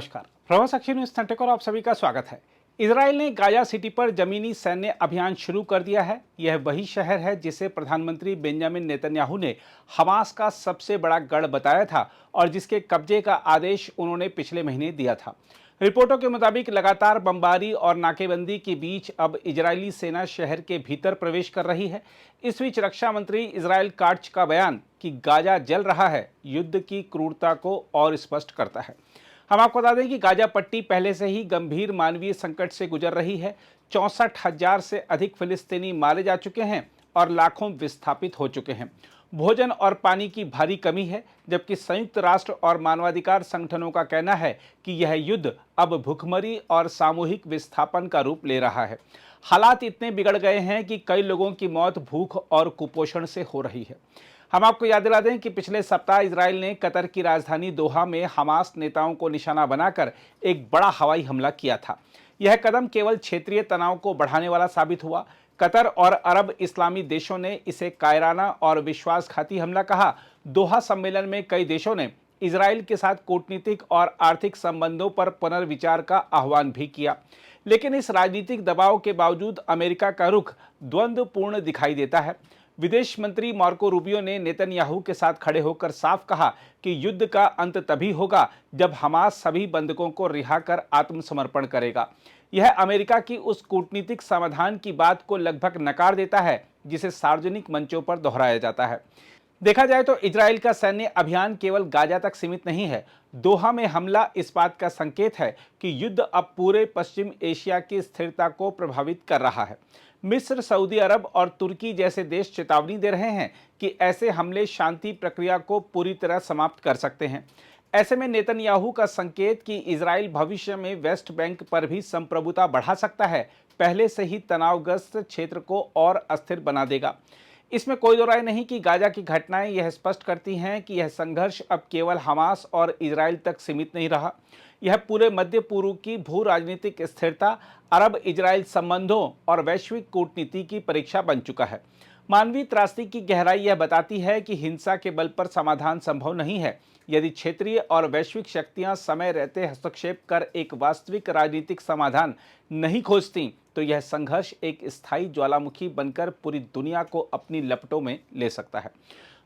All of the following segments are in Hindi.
नमस्कार, प्रवास अक्षय न्यूज को आप सभी का स्वागत है। इजराइल ने गाजा सिटी पर जमीनी सैन्य अभियान शुरू कर दिया है। यह वही शहर है जिसे प्रधानमंत्री बेंजामिन नेतन्याहू ने हमास का सबसे बड़ा गढ़ बताया था और जिसके कब्जे का आदेश उन्होंने पिछले महीने दिया था। रिपोर्टों के मुताबिक लगातार बमबारी और नाकेबंदी के बीच अब इजरायली सेना शहर के भीतर प्रवेश कर रही है। इस बीच रक्षा मंत्री इजराइल काट्ज का बयान कि गाजा जल रहा है युद्ध की क्रूरता को और स्पष्ट करता है। हम आपको बता दें कि गाजा पट्टी पहले से ही गंभीर मानवीय संकट से गुजर रही है। 64,000 से अधिक फिलिस्तीनी मारे जा चुके हैं और लाखों विस्थापित हो चुके हैं। भोजन और पानी की भारी कमी है, जबकि संयुक्त राष्ट्र और मानवाधिकार संगठनों का कहना है कि यह युद्ध अब भुखमरी और सामूहिक विस्थापन का रूप ले रहा है। हालात इतने बिगड़ गए हैं कि कई लोगों की मौत भूख और कुपोषण से हो रही है। हम आपको याद दिला दें कि पिछले सप्ताह इजराइल ने कतर की राजधानी दोहा में हमास नेताओं को निशाना बनाकर एक बड़ा हवाई हमला किया था। यह कदम केवल क्षेत्रीय तनाव को बढ़ाने वाला साबित हुआ। कतर और अरब इस्लामी देशों ने इसे कायराना और विश्वासघाती हमला कहा। दोहा सम्मेलन में कई देशों ने इजराइल के साथ कूटनीतिक और आर्थिक संबंधों पर पुनर्विचार का आह्वान भी किया, लेकिन इस राजनीतिक दबाव के बावजूद अमेरिका का रुख द्वंद्वपूर्ण दिखाई देता है। विदेश मंत्री मार्को रूबियो ने नेतन्याहू के साथ खड़े होकर साफ कहा कि युद्ध का अंत तभी होगा जब हमास सभी बंधकों को रिहा कर आत्मसमर्पण करेगा। यह अमेरिका की उस कूटनीतिक समाधान की बात को लगभग नकार देता है जिसे सार्वजनिक मंचों पर दोहराया जाता है। देखा जाए तो इजराइल का सैन्य अभियान केवल गाजा तक सीमित नहीं है। दोहा में हमला इस बात का संकेत है कि युद्ध अब पूरे पश्चिम एशिया की स्थिरता को प्रभावित कर रहा है। मिस्र, सऊदी अरब और तुर्की जैसे देश चेतावनी दे रहे हैं कि ऐसे हमले शांति प्रक्रिया को पूरी तरह समाप्त कर सकते हैं। ऐसे में नेतन्याहू का संकेत कि इजराइल भविष्य में वेस्ट बैंक पर भी संप्रभुता बढ़ा सकता है, पहले से ही तनावग्रस्त क्षेत्र को और अस्थिर बना देगा। इसमें कोई दो राय नहीं कि गाजा की घटनाएं यह स्पष्ट करती हैं कि यह संघर्ष अब केवल हमास और इजराइल तक सीमित नहीं रहा। यह पूरे मध्य पूर्व की भू राजनीतिक स्थिरता, अरब इजराइल संबंधों और वैश्विक कूटनीति की परीक्षा बन चुका है। मानवीय त्रासदी की गहराई यह बताती है कि हिंसा के बल पर समाधान संभव नहीं है। यदि क्षेत्रीय और वैश्विक शक्तियां समय रहते हस्तक्षेप कर एक वास्तविक राजनीतिक समाधान नहीं खोजती तो यह संघर्ष एक स्थायी ज्वालामुखी बनकर पूरी दुनिया को अपनी लपटों में ले सकता है।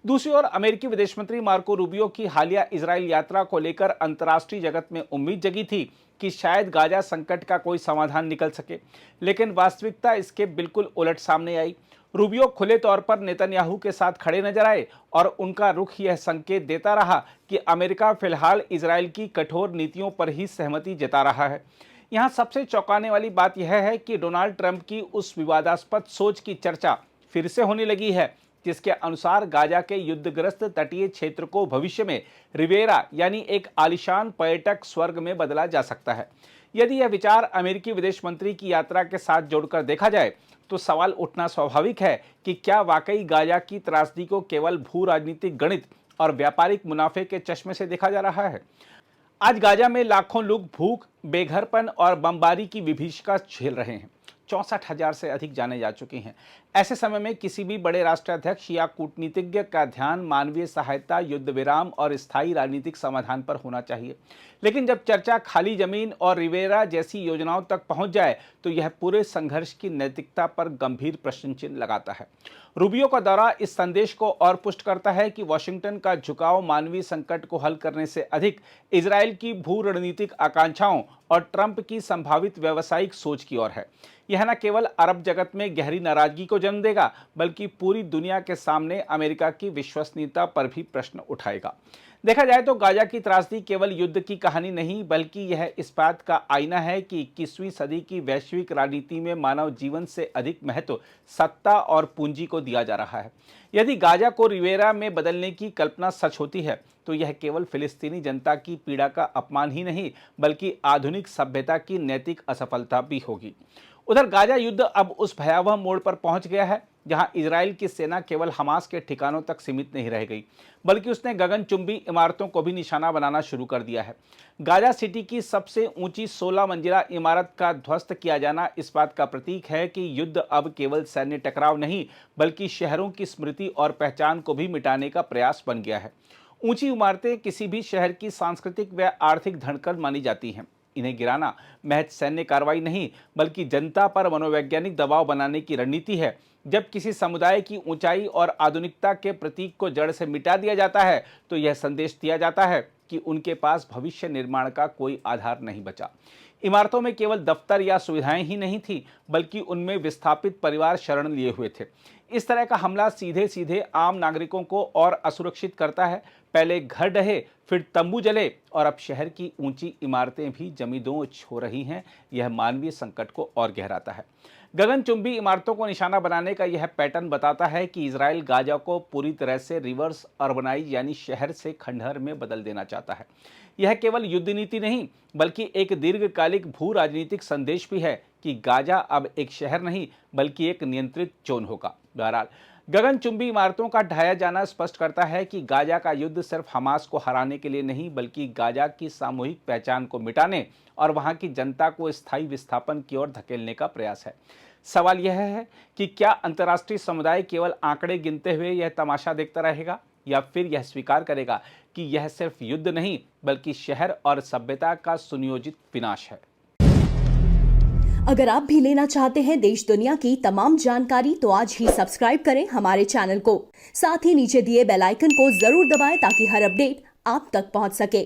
दूसरी ओर अमेरिकी विदेश मंत्री मार्को रूबियो की हालिया इजराइल यात्रा को लेकर अंतर्राष्ट्रीय जगत में उम्मीद जगी थी कि शायद गाजा संकट का कोई समाधान निकल सके, लेकिन वास्तविकता इसके बिल्कुल उलट सामने आई। रूबियो खुले तौर पर नेतन्याहू के साथ खड़े नजर आए और उनका रुख यह संकेत देता रहा कि अमेरिका फिलहाल इजराइल की कठोर नीतियों पर ही सहमति जता रहा है। यहाँ सबसे चौंकाने वाली बात यह है कि डोनाल्ड ट्रंप की उस विवादास्पद सोच की चर्चा फिर से होने लगी है जिसके अनुसार गाजा के युद्धग्रस्त तटीय क्षेत्र को भविष्य में रिवेरा यानी एक आलीशान पर्यटक स्वर्ग में बदला जा सकता है। यदि यह विचार अमेरिकी विदेश मंत्री की यात्रा के साथ जोड़कर देखा जाए तो सवाल उठना स्वाभाविक है कि क्या वाकई गाजा की त्रासदी को केवल भू राजनीतिक गणित और व्यापारिक मुनाफे के चश्मे से देखा जा रहा है। आज गाजा में लाखों लोग भूख, बेघरपन और बमबारी की विभीषिका झेल रहे हैं। 64,000 से अधिक जाने जा चुकी हैं। ऐसे समय में किसी भी बड़े राष्ट्राध्यक्ष या कूटनीतिज्ञ का ध्यान मानवीय सहायता, युद्ध विराम और स्थायी राजनीतिक समाधान पर होना चाहिए। लेकिन जब चर्चा खाली जमीन और रिवेरा जैसी योजनाओं तक पहुंच जाए तो यह पूरे संघर्ष की नैतिकता पर गंभीर प्रश्न चिन्ह लगाता है। रूबियो का दौरा इस संदेश को और पुष्ट करता है कि वॉशिंगटन का झुकाव मानवीय संकट को हल करने से अधिक इजराइल की भू रणनीतिक आकांक्षाओं और ट्रंप की संभावित व्यावसायिक सोच की ओर है। यह न केवल अरब जगत में गहरी नाराजगी को जन्म देगा बल्कि पूरी दुनिया के सामने अमेरिका की विश्वसनीयता पर भी प्रश्न उठाएगा। देखा जाए तो गाजा की त्रासदी केवल युद्ध की कहानी नहीं बल्कि यह इस बात का आईना है कि 21वीं सदी की वैश्विक राजनीति में मानव जीवन से अधिक महत्व सत्ता और पूंजी को दिया जा रहा है। यदि गाजा को रिवेरा में बदलने की कल्पना सच होती है तो यह केवल फिलिस्तीनी जनता की पीड़ा का अपमान ही नहीं बल्कि आधुनिक सभ्यता की नैतिक असफलता भी होगी। उधर गाजा युद्ध अब उस भयावह मोड़ पर पहुंच गया है जहां इजराइल की सेना केवल हमास के ठिकानों तक सीमित नहीं रह गई बल्कि उसने गगनचुंबी इमारतों को भी निशाना बनाना शुरू कर दिया है। गाजा सिटी की सबसे ऊंची 16 मंजिला इमारत का ध्वस्त किया जाना इस बात का प्रतीक है कि युद्ध अब केवल सैन्य टकराव नहीं बल्कि शहरों की स्मृति और पहचान को भी मिटाने का प्रयास बन गया है। ऊंची इमारतें किसी भी शहर की सांस्कृतिक व आर्थिक धड़कन मानी जाती हैं। इन्हें गिराना महज सैन्य कार्रवाई नहीं, बल्कि जनता पर मनोवैज्ञानिक दबाव बनाने की रणनीति है। जब किसी समुदाय की ऊंचाई और आधुनिकता के प्रतीक को जड़ से मिटा दिया जाता है, तो यह संदेश दिया जाता है कि उनके पास भविष्य निर्माण का कोई आधार नहीं बचा। इमारतों में केवल दफ्तर या सुविधाएं ही नहीं थी, बल्कि उनमें विस्थापित परिवार शरण लिए हुए थे। इस तरह का हमला सीधे सीधे आम नागरिकों को और असुरक्षित करता है। पहले घर ढहे, फिर तंबू जले और अब शहर की ऊंची इमारतें भी जमींदोज हो रही हैं। यह मानवीय संकट को और गहराता है। गगनचुंबी इमारतों को निशाना बनाने का यह पैटर्न बताता है कि इजराइल गाजा को पूरी तरह से रिवर्स अर्बनाइज यानी शहर से खंडहर में बदल देना चाहता है। यह केवल युद्ध नीति नहीं, बल्कि एक दीर्घकालिक भू राजनीतिक संदेश भी है कि गाजा अब एक शहर नहीं, बल्कि एक नियंत्रित जोन होगा। बहरहाल, गगनचुंबी इमारतों का ढाया जाना स्पष्ट करता है कि गाजा का युद्ध सिर्फ हमास को हराने के लिए नहीं, बल्कि गाजा की सामूहिक पहचान को मिटाने और वहां की जनता को स्थायी विस्थापन की ओर धकेलने का प्रयास है। सवाल यह है कि क्या अंतर्राष्ट्रीय समुदाय केवल आंकड़े गिनते हुए यह तमाशा देखता रहेगा, या फिर यह स्वीकार करेगा कि यह सिर्फ युद्ध नहीं, बल्कि शहर और सभ्यता का सुनियोजित विनाश है। अगर आप भी लेना चाहते हैं देश दुनिया की तमाम जानकारी, तो आज ही सब्सक्राइब करें हमारे चैनल को। साथ ही नीचे दिए बेल आइकन को जरूर दबाएं ताकि हर अपडेट आप तक पहुंच सके।